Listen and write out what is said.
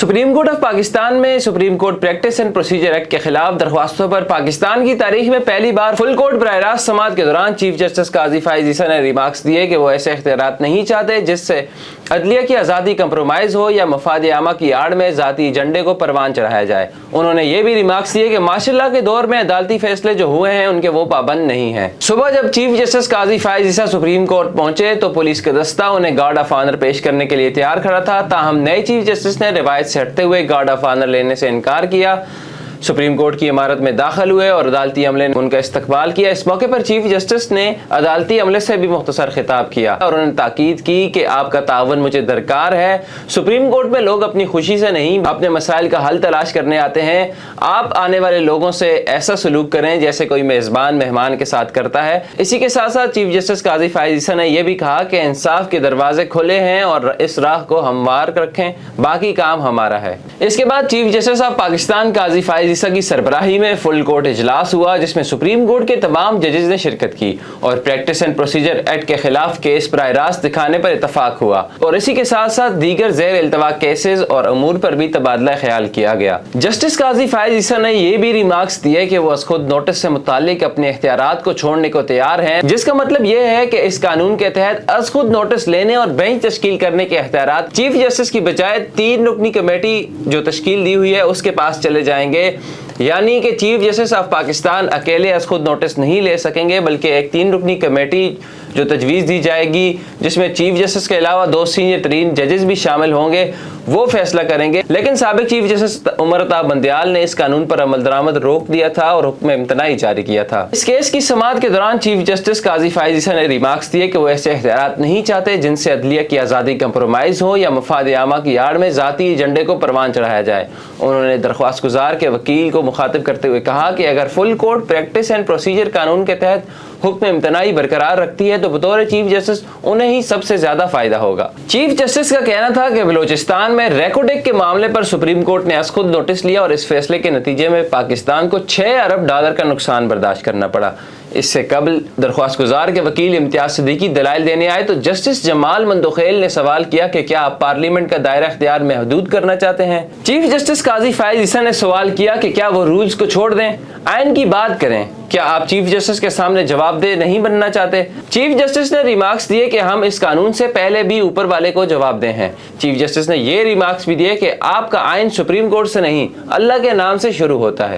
Supreme court of Pakistan में supreme court practice and procedure act के खिलाफ दरख्वास्तों पर पाकिस्तान की तारीख में पहली बार फुल कोर्ट बराह रास्त समाअत के दौरान चीफ जस्टिस काजी फाइज ईसा ने रिमार्क्स दिए कि वो ऐसे इख्तियारात नहीं चाहते जिससे अदलिया की आज़ादी कंप्रोमाइज हो या मफाद आमा की आड़ में ज़ाती एजेंडे को परवान चढ़ाया जाए। उन्होंने ये भी रिमार्क्स दिए कि माशाअल्लाह के दौर में अदालती फैसले जो हुए हैं उनके वो पाबंद नहीं हैं। सुबह जब चीफ जस्टिस काजी फाइज ईसा सुप्रीम कोर्ट पहुंचे तो पुलिस का दस्ता उन्हें गार्ड ऑफ ऑनर पेश करने के लिए तैयार खड़ा था, ताहम नए चीफ जस्टिस ने रिवायत से हटते हुए गार्ड ऑफ ऑनर लेने से इनकार किया। सुप्रीम कोर्ट की इमारत में दाखिल हुए और अदालती अमले ने उनका इस्तकबाल किया। इस मौके पर चीफ जस्टिस ने अदालती अमले से भी मुख्तसर खिताब किया और उन्होंने ताकीद की कि आपका तावन मुझे दरकार है। सुप्रीम कोर्ट में लोग अपनी खुशी से नहीं अपने मसाइल का हल तलाश करने आते हैं। आप आने वाले लोगों से ऐसा सलूक करें जैसे कोई मेज़बान मेहमान के साथ करता है। इसी के साथ साथ चीफ जस्टिस काजी फाइज ईसा ने यह भी कहा कि इंसाफ के दरवाजे खुले हैं और इस राह को हमवार रखें, बाकी काम हमारा है। इसके बाद चीफ जस्टिस ऑफ पाकिस्तान काजी फाइज ईसा की सरबराही में फुल कोर्ट इजलास हुआ जिसमें सुप्रीम कोर्ट के तमाम जजेस ने शिरकत की और प्रैक्टिस एंड प्रोसीजर एक्ट के खिलाफ केस बराह रास्त दिखाने पर इतफाक हुआ और इसी के साथ साथ दीगर ज़ेर इल्तवा केसेस और अमूर पर भी तबादला ख्याल किया गया। जस्टिस काजी फाइज ईसा ने यह भी रिमार्क्स दिए कि वो अज़ खुद नोटिस से मुताल्लिक अपने इख्तियारात को छोड़ने को तैयार हैं, जिसका मतलब यह है कि इस कानून के तहत अज़ खुद नोटिस लेने और बेंच तश्कील करने के इख्तियारात चीफ जस्टिस की बजाय 3 रुकनी कमेटी जो तश्कील दी हुई है उसके पास चले जाएंगे। यानी कि चीफ जस्टिस ऑफ पाकिस्तान अकेले अज़ खुद नोटिस नहीं ले सकेंगे, बल्कि एक 3 रुकनी कमेटी जो तजवीज़ दी जाएगी जिसमें चीफ जस्टिस के अलावा 2 सीनियर तरीन जजेस भी शामिल होंगे, वो फैसला करेंगे। लेकिन साबिक चीफ जस्टिस उमर अताब बंदियाल ने इस कानून पर अमल दरामद रोक दिया था और हुक्म इम्तनाई जारी किया था। इस केस की समाअत के दौरान चीफ जस्टिस काजी फाइज ईसा ने रिमार्क्स दिए कि वो ऐसे इख्तियारात नहीं चाहते जिनसे अदलिया की आज़ादी कंप्रोमाइज़ हो या मफाद आमा की आड़ में ज़ाती एजेंडे को परवान चढ़ाया जाए। उन्होंने दरख्वास्त गुजार के वकील को मुखातिब करते हुए कहा कि अगर full court practice and procedure कानून के तहत हुक्म इम्तनाई बरकरार रखती है तो बतौर चीफ जस्टिस उन्हें ही सबसे ज्यादा फायदा होगा। चीफ जस्टिस का कहना था कि बलूचिस्तान में रेकोडेक के मामले पर सुप्रीम कोर्ट ने अज़ खुद नोटिस लिया और इस फैसले के नतीजे में पाकिस्तान को $6 अरब का नुकसान बर्दाश्त करना पड़ा। इससे कबल दरख्वास्त गुजार के वकील इम्तियाज सिद्दीकी दलाइल देने आए तो जस्टिस जमाल मंदोखेल ने सवाल किया कि क्या आप पार्लियामेंट का दायरा इख्तियार महदूद करना चाहते हैं। चीफ जस्टिस काजी फाइज ईसा ने सवाल किया कि क्या वो रूल्स को छोड़ दें, आइन की बात करें, क्या आप चीफ जस्टिस के सामने जवाबदेह नहीं बनना चाहते। चीफ जस्टिस ने रिमार्क्स दिए कि हम इस कानून से पहले भी ऊपर वाले को जवाबदेह हैं। चीफ जस्टिस ने ये रिमार्क्स भी दिए कि आपका आइन सुप्रीम कोर्ट से नहीं अल्लाह के नाम से शुरू होता है।